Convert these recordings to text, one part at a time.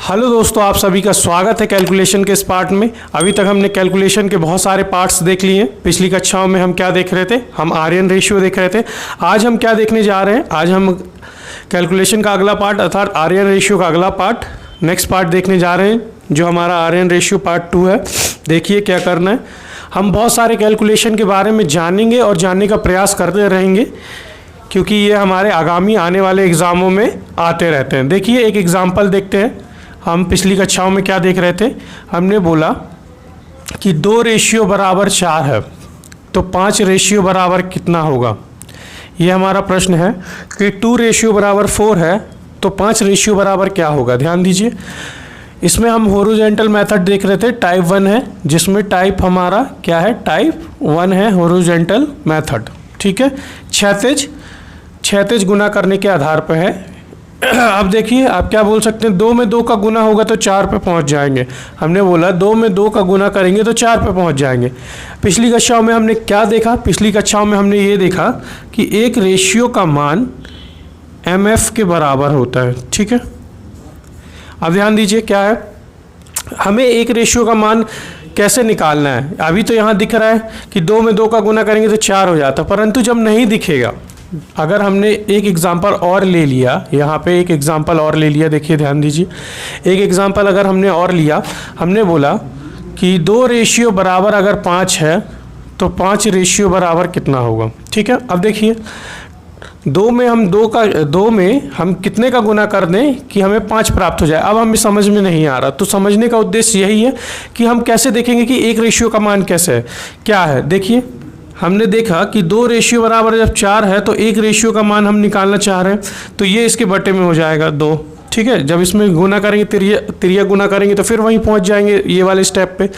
Hello दोस्तों, आप सभी का स्वागत है कैलकुलेशन के इस पार्ट में। अभी तक हमने कैलकुलेशन के बहुत सारे पार्ट्स देख लिए हैं। पिछली कक्षाओं में हम क्या देख रहे थे? हम आर्यन रेशियो देख रहे थे। आज हम क्या देखने जा रहे हैं? आज हम कैलकुलेशन का अगला पार्ट अर्थात आर्यन रेशियो का अगला पार्ट, नेक्स्ट पार्ट देखने जा रहे हैं, जो हमारा आर्यन रेशियो पार्ट 2 है। देखिए क्या करना है। हम बहुत सारे कैलकुलेशन के बारे में जानेंगे और जानने का प्रयास करते रहेंगे, क्योंकि ये हमारे आगामी आने वाले एग्ज़ामों में आते रहते हैं। देखिए एक एग्ज़ाम्पल देखते हैं। हम पिछली कक्षाओं में क्या देख रहे थे? हमने बोला कि 2 रेशियो बराबर 4 है, तो 5 रेशियो बराबर कितना होगा? ये हमारा प्रश्न है कि 2 रेशियो बराबर 4 है, तो 5 रेशियो बराबर क्या होगा? ध्यान दीजिए, इसमें हम हॉरिजॉन्टल मेथड देख रहे थे, टाइप 1 है, जिसमें टाइप हमारा क्या है? टाइप 1 है, हॉरिजॉन्टल मेथड। ठीक है, क्षैतिज गुना करने के आधार पर है। अब देखिए, आप क्या बोल सकते हैं? 2 में 2 का गुना होगा तो 4 पे पहुंच जाएंगे। हमने बोला 2 में 2 का गुना करेंगे तो 4 पे पहुंच जाएंगे। पिछली कक्षाओं में हमने क्या देखा? पिछली कक्षाओं में हमने ये देखा कि एक रेशियो का मान MF के बराबर होता है। ठीक है, अब ध्यान दीजिए क्या है, हमें एक रेशियो का मान कैसे निकालना है। अभी तो यहाँ दिख रहा है कि 2 में 2 का गुना करेंगे तो 4 हो जाता, परंतु जब नहीं दिखेगा, अगर हमने एक एग्जाम्पल और ले लिया, यहाँ पे एक एग्जाम्पल और ले लिया, देखिए ध्यान दीजिए, एक एग्जाम्पल अगर हमने और लिया, हमने बोला कि 2 रेशियो बराबर अगर 5 है तो 5 रेशियो बराबर कितना होगा? ठीक है, अब देखिए 2 में हम कितने का गुना कर दें कि हमें 5 प्राप्त हो जाए। अब हमें समझ में नहीं आ रहा, तो समझने का उद्देश्य यही है कि हम कैसे देखेंगे कि एक रेशियो का मान कैसे है, क्या है। देखिए हमने देखा कि 2 रेशियो बराबर जब 4 है तो एक रेशियो का मान हम निकालना चाह रहे हैं, तो ये इसके बटे में हो जाएगा 2। ठीक है, जब इसमें गुना करेंगे, तिरिया गुना करेंगे तो फिर वहीं पहुंच जाएंगे ये वाले स्टेप पे।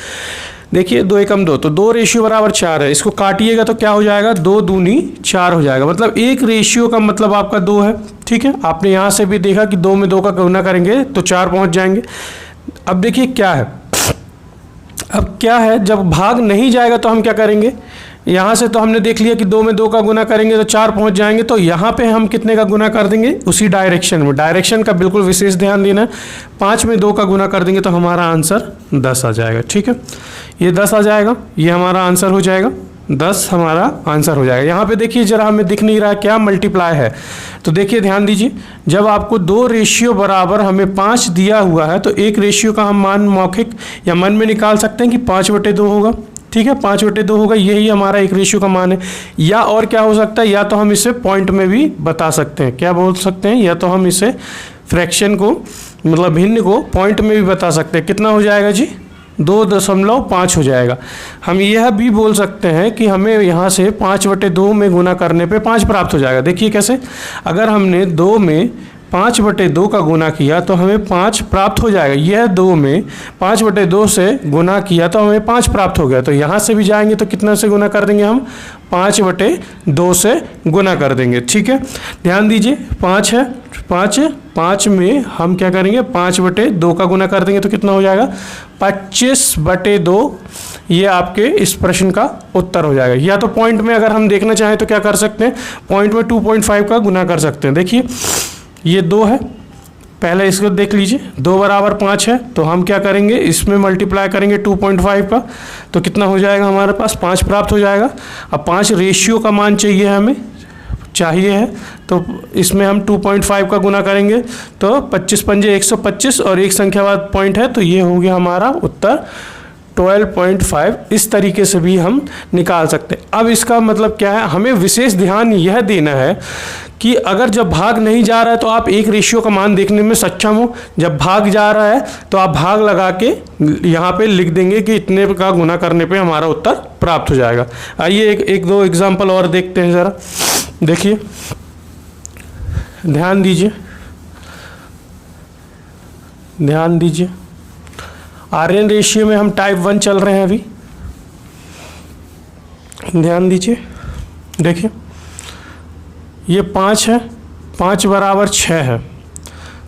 देखिए 2 एकम 2, तो 2 रेशियो बराबर 4 है, इसको काटिएगा तो क्या हो जाएगा? 2 दूनी 4 हो जाएगा। मतलब एक रेशियो का मतलब आपका 2 है। ठीक है, आपने यहाँ से भी देखा कि 2 में 2 का गुना करेंगे तो 4 पहुँच जाएंगे। अब देखिए क्या है, अब क्या है, जब भाग नहीं जाएगा तो हम क्या करेंगे? यहाँ से तो हमने देख लिया कि 2 में 2 का गुना करेंगे तो 4 पहुँच जाएंगे, तो यहाँ पे हम कितने का गुना कर देंगे? उसी डायरेक्शन में। डायरेक्शन का बिल्कुल विशेष ध्यान देना है। 5 में 2 का गुना कर देंगे तो हमारा आंसर 10 आ जाएगा। ठीक है, ये 10 आ जाएगा, ये हमारा आंसर हो जाएगा, 10 हमारा आंसर हो जाएगा। यहाँ पे देखिए जरा हमें दिख नहीं रहा क्या मल्टीप्लाई है, तो देखिए ध्यान दीजिए, जब आपको 2 रेशियो बराबर हमें 5 दिया हुआ है तो एक रेशियो का हम मान मौखिक या मन में निकाल सकते हैं कि 5/2 होगा। ठीक है, 5/2 होगा, यही हमारा एक रेशियो का मान है। या और क्या हो सकता है, या तो हम इसे पॉइंट में भी बता सकते हैं। क्या बोल सकते हैं? या तो हम इसे फ्रैक्शन को, मतलब भिन्न को पॉइंट में भी बता सकते हैं। कितना हो जाएगा जी? 2.5 हो जाएगा। हम यह भी बोल सकते हैं कि हमें यहाँ से 5/2 में गुना करने पे 5 प्राप्त हो जाएगा। देखिए कैसे, अगर हमने 2 में 5/2 का गुना किया तो हमें 5 प्राप्त हो जाएगा। यह 2 में 5/2 से गुना किया तो हमें 5 प्राप्त हो गया। तो यहाँ से भी जाएंगे तो कितना से गुना कर देंगे? हम 5/2 से गुना कर देंगे। ठीक है, ध्यान दीजिए, 5 है, 5 में हम क्या करेंगे? 5/2 का गुना कर देंगे तो कितना हो जाएगा? 25/2। ये आपके इस प्रश्न का उत्तर हो जाएगा। या तो पॉइंट में अगर हम देखना चाहें तो क्या कर सकते हैं? पॉइंट में 2.5 का गुना कर सकते हैं। देखिए ये 2 है, पहले इसको देख लीजिए, 2 बराबर 5 है, तो हम क्या करेंगे? इसमें मल्टीप्लाई करेंगे 2.5 का, तो कितना हो जाएगा हमारे पास? 5 प्राप्त हो जाएगा। अब 5 रेशियो का मान चाहिए हमें, चाहिए है, तो इसमें हम 2.5 का गुना करेंगे तो 25 पंजे 125 और एक संख्या बाद पॉइंट है, तो ये हो गया हमारा उत्तर 12.5। इस तरीके से भी हम निकाल सकते हैं। अब इसका मतलब क्या है? हमें विशेष ध्यान यह देना है कि अगर जब भाग नहीं जा रहा है तो आप एक रेशियो का मान देखने में सक्षम हो। जब भाग जा रहा है तो आप भाग लगा के यहाँ पे लिख देंगे कि इतने का गुना करने पे हमारा उत्तर प्राप्त हो जाएगा। आइए एक दो एग्जाम्पल और देखते हैं ज़रा। देखिए ध्यान दीजिए, ध्यान दीजिए, आर्यन रेशियो में हम टाइप 1 चल रहे हैं अभी। ध्यान दीजिए, देखिए ये 5 है, 5 बराबर 6 है,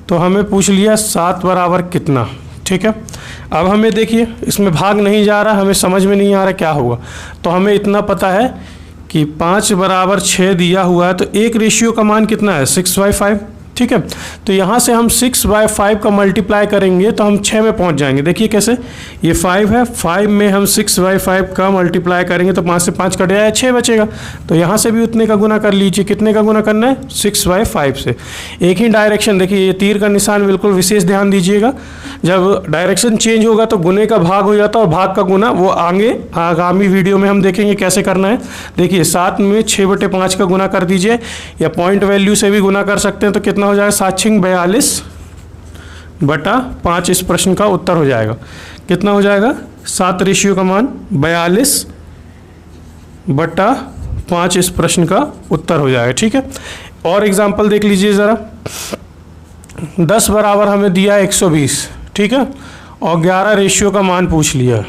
तो हमें पूछ लिया 7 बराबर कितना। ठीक है, अब हमें देखिए इसमें भाग नहीं जा रहा, हमें समझ में नहीं आ रहा क्या होगा। तो हमें इतना पता है कि 5 बराबर 6 दिया हुआ है, तो एक रेशियो का मान कितना है? 6/5। ठीक है। तो यहाँ से हम 6/5 का मल्टीप्लाई करेंगे तो हम 6 में पहुँच जाएंगे। देखिए कैसे, ये 5 है, 5 में हम 6/5 का मल्टीप्लाई करेंगे तो 5 से 5 कट जाएगा, 6 बचेगा। तो यहाँ से भी उतने का गुना कर लीजिए। कितने का गुना करना है? 6/5 से। एक ही डायरेक्शन, देखिए ये तीर का निशान बिल्कुल विशेष ध्यान दीजिएगा। जब डायरेक्शन चेंज होगा तो गुने का भाग हो जाता है और भाग का गुना वो आगामी वीडियो में हम देखेंगे कैसे करना है। देखिए 7 में 6/5 का गुना कर दीजिए, या पॉइंट वैल्यू से भी गुना कर सकते हैं। तो कितना हो जाएगा? 7×42/5 इस प्रश्न का उत्तर हो जाएगा। कितना हो जाएगा? 7 रेशियो का मान 42/5 इस प्रश्न का उत्तर हो जाएगा। ठीक है, और एग्जाम्पल देख लीजिए ज़रा। 10 बराबर हमें दिया 120, ठीक है, और 11 रेशियो का मान पूछ लिया।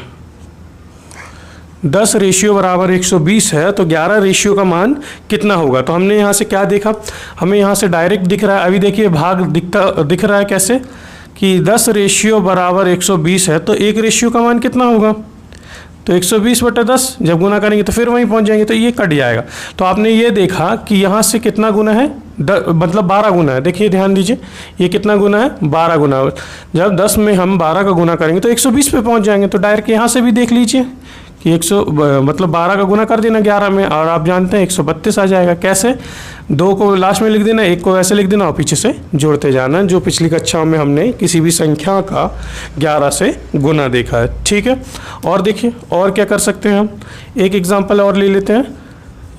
10 रेशियो बराबर 120 है, तो 11 रेशियो का मान कितना होगा? तो हमने यहाँ से क्या देखा, हमें यहाँ से डायरेक्ट दिख रहा है। अभी देखिए भाग दिख रहा है कैसे, कि 10 रेशियो बराबर 120 है, तो 1 रेशियो का मान कितना होगा? तो 120/10 जब गुना करेंगे तो फिर वहीं पहुँच जाएंगे, तो ये कट जाएगा। तो आपने ये देखा कि यहाँ से कितना गुना है, मतलब 12 गुना है। देखिए ध्यान दीजिए, ये कितना गुना है? 12 गुना। जब 10 में हम 12 का गुना करेंगे तो 120 पे पहुँच जाएंगे। तो डायरेक्ट यहाँ से भी देख लीजिए कि 12 का गुना कर देना 11 में, और आप जानते हैं 132 आ जाएगा। कैसे? 2 को लास्ट में लिख देना, 1 को ऐसे लिख देना और पीछे से जोड़ते जाना, जो पिछली कक्षाओं में हमने किसी भी संख्या का 11 से गुना देखा है। ठीक है, और देखिए और क्या कर सकते हैं हम, एक एग्जाम्पल और ले लेते हैं।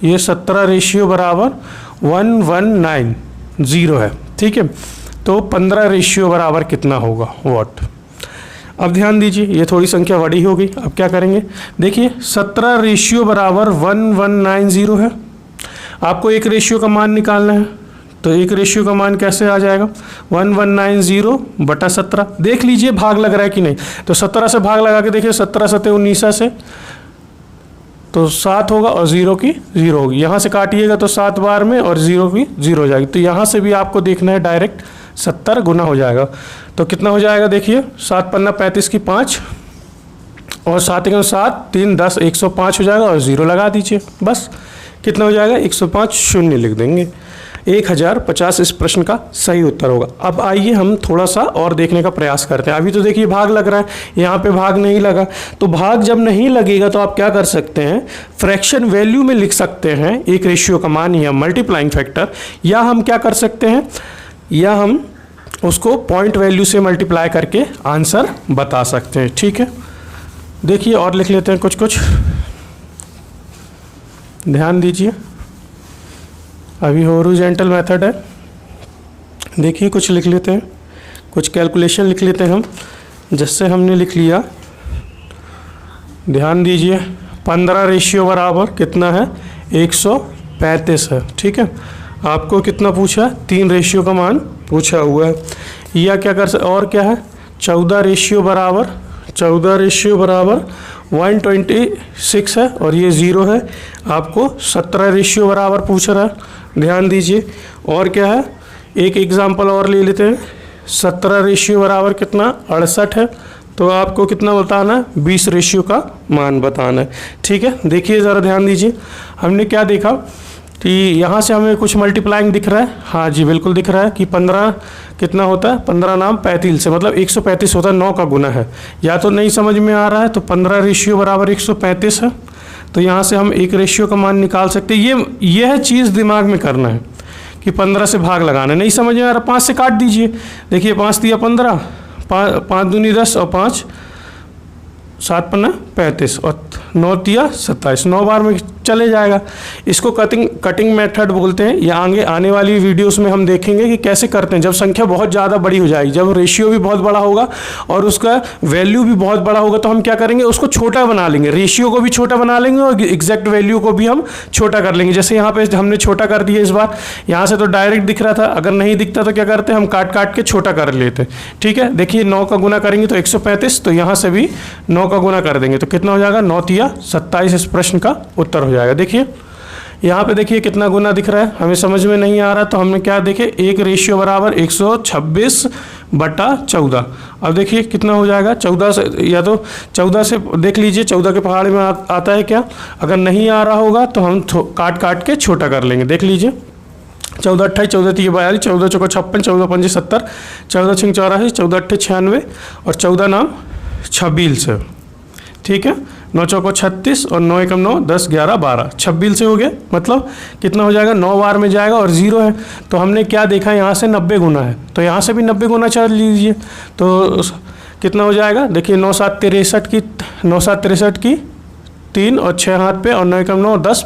ये 17 रेशियो बराबर 1190 है। ठीक है, तो 15 रेशियो बराबर कितना होगा? वॉट। अब ध्यान दीजिए, ये थोड़ी संख्या बड़ी हो गई। अब क्या करेंगे? देखिए 17 रेशियो बराबर 1190 है। आपको एक रेशियो का मान निकालना है, तो एक रेशियो का मान कैसे आ जाएगा? 1190/17। देख लीजिए भाग लग रहा है कि नहीं। तो 17 से भाग लगा के देखिए, 17 7 19 से तो 7 होगा और 0 की 0 होगी। यहाँ से काटिएगा तो 7 बार में और 0 की 0 हो जाएगी। तो यहाँ से भी आपको देखना है, डायरेक्ट 70 गुना हो जाएगा। तो कितना हो जाएगा? देखिए 7 पन्ना 35 की 5 और 7 × 7 3 10 105 हो जाएगा, और 0 लगा दीजिए। बस कितना हो जाएगा? 105 शून्य लिख देंगे। 1050 इस प्रश्न का सही उत्तर होगा। अब आइए हम थोड़ा सा और देखने का प्रयास करते हैं। अभी तो देखिए भाग लग रहा है, यहाँ पे भाग नहीं लगा। तो भाग जब नहीं लगेगा तो आप क्या कर सकते हैं? फ्रैक्शन वैल्यू में लिख सकते हैं एक रेशियो का मान, या मल्टीप्लाइंग फैक्टर, या हम क्या कर सकते हैं, या हम उसको पॉइंट वैल्यू से मल्टीप्लाई करके आंसर बता सकते हैं। ठीक है, देखिए और लिख लेते हैं कुछ। ध्यान दीजिए, अभी हॉरिजॉन्टल मेथड है। देखिए कुछ लिख लेते हैं, कुछ कैलकुलेशन लिख लेते हैं हम। जिससे हमने लिख लिया, ध्यान दीजिए, 15 रेशियो बराबर कितना है? 135 है। ठीक है, आपको कितना पूछा? 3 रेशियो का मान पूछा हुआ है। या क्या कर सकते, और क्या है? 14 रेशियो बराबर 126 है, और ये 0 है। आपको 17 रेशियो बराबर पूछ रहा है। ध्यान दीजिए, और क्या है? एक एग्जाम्पल और ले लेते हैं। 17 रेशियो बराबर कितना? 68 है। तो आपको कितना बताना है? 20 रेशियो का मान बताना है। ठीक है, देखिए ज़रा ध्यान दीजिए, हमने क्या देखा कि यहाँ से हमें कुछ मल्टीप्लाइंग दिख रहा है। हाँ जी, बिल्कुल दिख रहा है कि 15 कितना होता है? 15 नाम 35 से, मतलब 135 होता है, 9 का गुना है। या तो नहीं समझ में आ रहा है, तो 15 रेशियो बराबर 135 है। तो यहाँ से हम एक रेशियो का मान निकाल सकते हैं। यह चीज़ दिमाग में करना है कि 15 से भाग लगाना। नहीं समझ में आ रहा, 5 से काट दीजिए। देखिए 5 दिया 15, 5 दूनी 10 और 5 7 पन्ना 35 और 9 दिया 27, 9 बार में चले जाएगा। इसको कटिंग मेथड बोलते हैं। ये आने वाली वीडियोस में हम देखेंगे कि कैसे करते हैं। जब संख्या बहुत ज़्यादा बड़ी हो जाएगी, जब रेशियो भी बहुत बड़ा होगा और उसका वैल्यू भी बहुत बड़ा होगा, तो हम क्या करेंगे? उसको छोटा बना लेंगे। रेशियो को भी छोटा बना लेंगे और एग्जैक्ट वैल्यू को भी हम छोटा कर लेंगे। जैसे यहाँ पे हमने छोटा कर दिया इस बार। यहाँ से तो डायरेक्ट दिख रहा था, अगर नहीं दिखता तो क्या करते हैं? हम काट के छोटा कर लेते। ठीक है, देखिए 9 का गुना करेंगे तो 135, तो यहाँ से भी 9 का गुना कर देंगे तो कितना हो जाएगा? 9 तिया 27 इस प्रश्न का उत्तर हो जाएगा। देखिए यहाँ पे देखिए कितना गुना दिख रहा है, हमें समझ में नहीं आ रहा, तो हमने क्या देखे? एक रेशियो बराबर 126/14। अब देखिए कितना हो जाएगा? 14 से, या तो 14 से देख लीजिए, 14 के पहाड़ में आता है क्या? अगर नहीं आ रहा होगा तो हम काट के छोटा कर लेंगे। देख लीजिए 14 28 14 3 42 14 चौको 56 14 पंजे 70 14 6 84 14 8 96 और 14 9 26 से। ठीक है, 9 चौको 36 और 9 एकम 9 10 11 12 26 से हो गया। मतलब कितना हो जाएगा, 9 बार में जाएगा और 0 है। तो हमने क्या देखा, यहाँ से 90 गुना है, तो यहाँ से भी 90 गुना चल लीजिए। तो कितना हो जाएगा, देखिए 9 7 63 की 9 7 63 की 3 और 6 हाथ पे और 9 एकम 9 10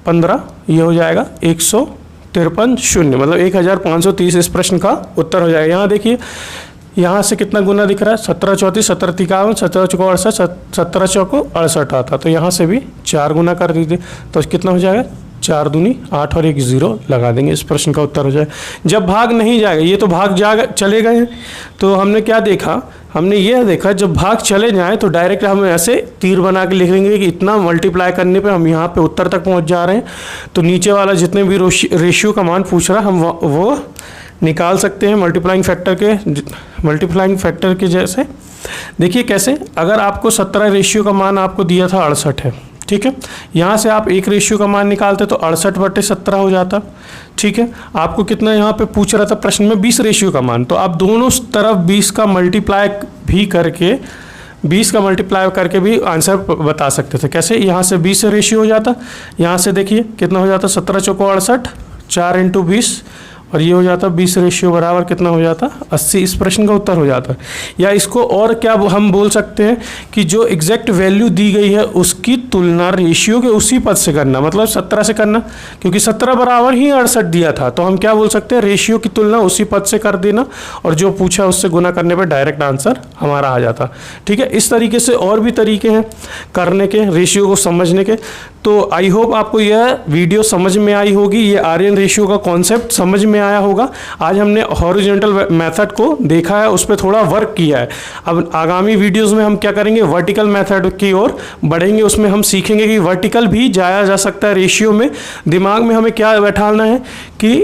15, ये हो जाएगा 153 शून्य, मतलब 1530 इस प्रश्न का उत्तर हो जाएगा। यहाँ देखिए, यहाँ से कितना गुना दिख रहा है, 17 34 17 53 17 चौको 68 17 चौको 68 आता, तो यहाँ से भी 4 गुना कर दीजिए, तो कितना हो जाएगा, 4 दूनी 8 और 1 0 लगा देंगे, इस प्रश्न का उत्तर हो जाएगा। जब भाग नहीं जाएगा, ये तो भाग चले गए हैं, तो हमने क्या देखा, हमने यह देखा जब भाग चले जाएं तो डायरेक्ट हम ऐसे तीर बना के लिख लेंगे कि इतना मल्टीप्लाई करने पे हम यहाँ पे उत्तर तक पहुँच जा रहे हैं। तो नीचे वाला जितने भी रेशियो का मान पूछ रहा है हम वो निकाल सकते हैं मल्टीप्लाइंग फैक्टर के जैसे। देखिए कैसे, अगर आपको 17 रेशियो का मान आपको दिया था 68 है, ठीक है, यहाँ से आप एक रेशियो का मान निकालते तो 68/17 हो जाता। ठीक है, आपको कितना यहाँ पे पूछ रहा था प्रश्न में 20 रेशियो का मान, तो आप दोनों तरफ 20 का मल्टीप्लाई करके भी आंसर बता सकते थे। कैसे, यहाँ से 20 रेशियो हो जाता, यहाँ से देखिए कितना हो जाता, 17 चौको 68 4 × 20 और ये हो जाता 20 रेशियो बराबर कितना हो जाता, 80, इस प्रश्न का उत्तर हो जाता। या इसको और क्या हम बोल सकते हैं कि जो एग्जैक्ट वैल्यू दी गई है उसकी तुलना रेशियो के उसी पद से करना, मतलब 17 से करना, क्योंकि 17 बराबर ही 68 दिया था, तो हम क्या बोल सकते हैं, रेशियो की तुलना उसी पद से कर देना और जो पूछा उससे गुना करने पर डायरेक्ट आंसर हमारा आ जाता। ठीक है, इस तरीके से और भी तरीके हैं करने के, रेशियो को समझने के। तो आई होप आपको यह वीडियो समझ में आई होगी, ये आर्यन रेशियो का कॉन्सेप्ट समझ में आया होगा। आज हमने हॉरिजॉन्टल मेथड को देखा है, उस पर थोड़ा वर्क किया है। अब आगामी वीडियोस में हम क्या करेंगे, वर्टिकल मेथड की ओर बढ़ेंगे, उसमें हम सीखेंगे कि वर्टिकल भी जाया जा सकता है रेशियो में। दिमाग में हमें क्या बैठाना है कि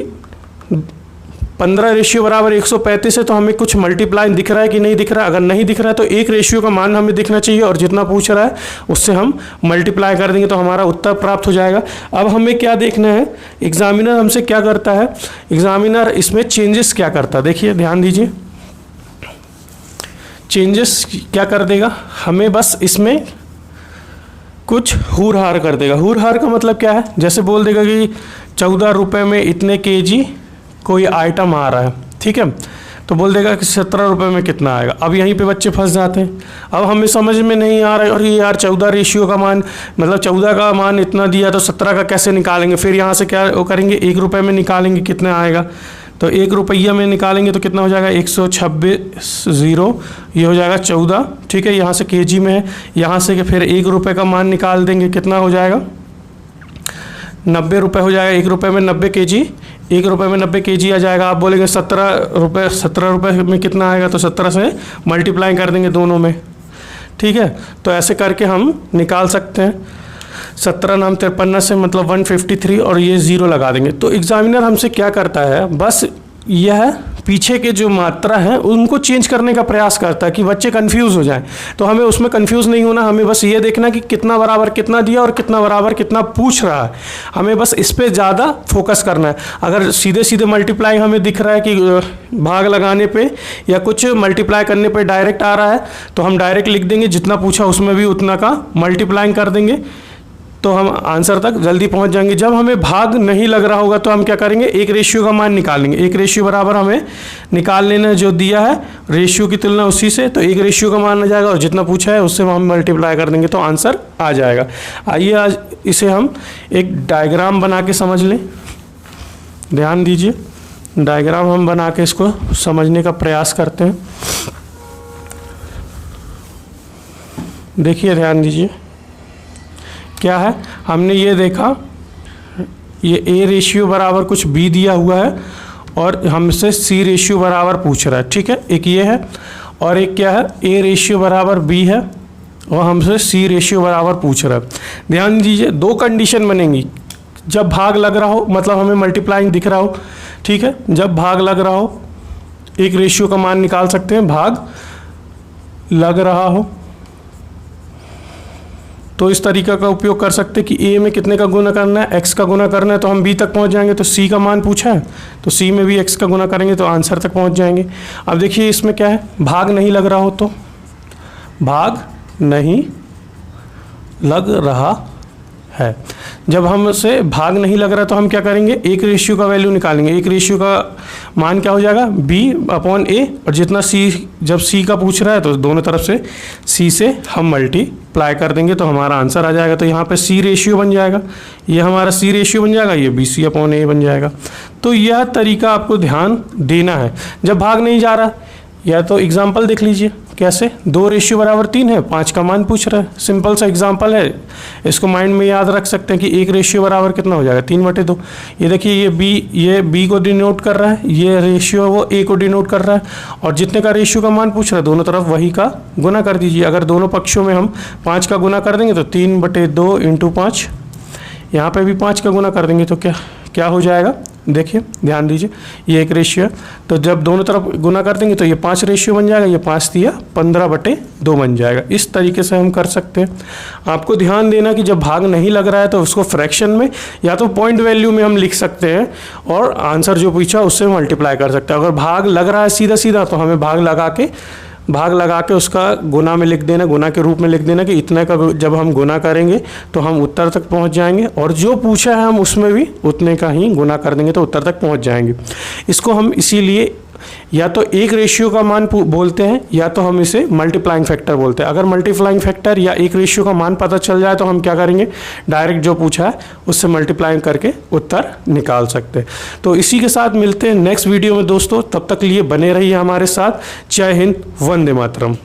15 रेशियो बराबर 135 है, तो हमें कुछ मल्टीप्लाई दिख रहा है कि नहीं दिख रहा है। अगर नहीं दिख रहा है तो एक रेशियो का मान हमें दिखना चाहिए और जितना पूछ रहा है उससे हम मल्टीप्लाई कर देंगे तो हमारा उत्तर प्राप्त हो जाएगा। अब हमें क्या देखना है, एग्जामिनर हमसे क्या करता है, एग्जामिनर इसमें चेंजेस क्या करता है, देखिए ध्यान दीजिए। चेंजेस क्या कर देगा, हमें बस इसमें कुछ हूर हार कर देगा। हूर हार का मतलब क्या है, जैसे बोल देगा कि 14 रुपये में इतने kg कोई आइटम आ रहा है, ठीक है, तो बोल देगा कि 17 रुपये में कितना आएगा। अब यहीं पे बच्चे फंस जाते हैं। अब हमें समझ में नहीं आ रहा है, और ये यार 14 रेशियो का मान, मतलब 14 का मान इतना दिया तो 17 का कैसे निकालेंगे। फिर यहाँ से क्या वो करेंगे, 1 रुपये में निकालेंगे कितना आएगा, तो 1 रुपया में निकालेंगे तो कितना हो जाएगा, 126 0, ये हो जाएगा 14। ठीक है, यहाँ से kg में है, यहाँ से फिर 1 रुपये का मान निकाल देंगे, कितना हो जाएगा, 90 रुपये हो जाएगा। 1 रुपये में 90 kg, 1 रुपये में 90 kg आ जाएगा। आप बोलेंगे 17 रुपये में कितना आएगा, तो 17 से मल्टीप्लाई कर देंगे दोनों में। ठीक है, तो ऐसे करके हम निकाल सकते हैं। 17 नाम 53 से मतलब 153 और ये 0 लगा देंगे। तो एग्जामिनर हमसे क्या करता है, बस यह पीछे के जो मात्रा है उनको चेंज करने का प्रयास करता है कि बच्चे कंफ्यूज हो जाएं। तो हमें उसमें कंफ्यूज नहीं होना, हमें बस ये देखना कि कितना बराबर कितना दिया और कितना बराबर कितना पूछ रहा है। हमें बस इस पे ज़्यादा फोकस करना है। अगर सीधे सीधे मल्टीप्लाई हमें दिख रहा है कि भाग लगाने पे या कुछ मल्टीप्लाई करने पे डायरेक्ट आ रहा है, तो हम डायरेक्ट लिख देंगे, जितना पूछा उसमें भी उतना का मल्टीप्लाई कर देंगे, तो हम आंसर तक जल्दी पहुंच जाएंगे। जब हमें भाग नहीं लग रहा होगा तो हम क्या करेंगे, एक रेशियो का मान निकालेंगे। एक रेशियो बराबर हमें निकाल लेना, जो दिया है रेशियो की तुलना उसी से, तो एक रेशियो का मान आ जाएगा और जितना पूछा है उससे हम मल्टीप्लाई कर देंगे तो आंसर आ जाएगा। आइए आज इसे हम एक डायग्राम बना के समझ लें। ध्यान दीजिए, डायग्राम हम बना के इसको समझने का प्रयास करते हैं। देखिए ध्यान दीजिए, क्या है, हमने ये देखा, ये ए रेशियो बराबर कुछ बी दिया हुआ है और हमसे सी रेशियो बराबर पूछ रहा है। ठीक है, एक ये है और एक क्या है, ए रेशियो बराबर बी है और हमसे सी रेशियो बराबर पूछ रहा है। ध्यान दीजिए, दो कंडीशन बनेंगी। जब भाग लग रहा हो, मतलब हमें मल्टीप्लाइंग दिख रहा हो, ठीक है, जब भाग लग रहा हो एक रेशियो का मान निकाल सकते हैं, भाग लग रहा हो, तो इस तरीका का उपयोग कर सकते हैं कि ए में कितने का गुना करना है, एक्स का गुना करना है तो हम बी तक पहुंच जाएंगे। तो सी का मान पूछा है तो सी में भी एक्स का गुना करेंगे तो आंसर तक पहुंच जाएंगे। अब देखिए इसमें क्या है, भाग नहीं लग रहा हो तो भाग नहीं लग रहा है। जब हमसे भाग नहीं लग रहा तो हम क्या करेंगे, एक रेशियो का वैल्यू निकालेंगे। एक रेशियो का मान क्या हो जाएगा, b/a, और जितना c, जब c का पूछ रहा है तो दोनों तरफ से c से हम मल्टीप्लाई कर देंगे तो हमारा आंसर आ जाएगा। तो यहाँ पे c रेशियो बन जाएगा, ये हमारा c रेशियो बन जाएगा, ये bc/a बन जाएगा। तो यह तरीका आपको ध्यान देना है जब भाग नहीं जा रहा। या तो एग्जाम्पल देख लीजिए कैसे, 2:3 है, 5 का मान पूछ रहा है, सिंपल सा एग्जाम्पल है, इसको माइंड में याद रख सकते हैं कि 1 रेशियो बराबर कितना हो जाएगा, 3/2। ये देखिए ये b को डिनोट कर रहा है, ये रेशियो वो a को डिनोट कर रहा है, और जितने का रेशियो का मान पूछ रहा है दोनों तरफ वही का गुना कर दीजिए। अगर दोनों पक्षों में हम 5 का गुना कर देंगे तो 3/2 × 5, यहाँ पे भी 5 का गुना कर देंगे तो क्या हो जाएगा, देखिए ध्यान दीजिए, ये एक रेशियो है तो जब दोनों तरफ गुना कर देंगे तो ये 5 रेशियो बन जाएगा, ये 5 दिया 15/2 बन जाएगा। इस तरीके से हम कर सकते हैं। आपको ध्यान देना कि जब भाग नहीं लग रहा है तो उसको फ्रैक्शन में या तो पॉइंट वैल्यू में हम लिख सकते हैं और आंसर जो पूछा उससे मल्टीप्लाई कर सकते हैं। अगर भाग लग रहा है सीधा सीधा तो हमें भाग लगा के उसका गुना में लिख देना, गुना के रूप में लिख देना कि इतने का जब हम गुना करेंगे तो हम उत्तर तक पहुंच जाएंगे, और जो पूछा है हम उसमें भी उतने का ही गुना कर देंगे तो उत्तर तक पहुंच जाएंगे। इसको हम इसीलिए या तो एक रेशियो का मान बोलते हैं या तो हम इसे मल्टीप्लाइंग फैक्टर बोलते हैं। अगर मल्टीप्लाइंग फैक्टर या एक रेशियो का मान पता चल जाए तो हम क्या करेंगे, डायरेक्ट जो पूछा है उससे मल्टीप्लाइंग करके उत्तर निकाल सकते हैं। तो इसी के साथ मिलते हैं नेक्स्ट वीडियो में दोस्तों, तब तक लिए बने रहिए हमारे साथ। जय हिंद, वंदे मातरम।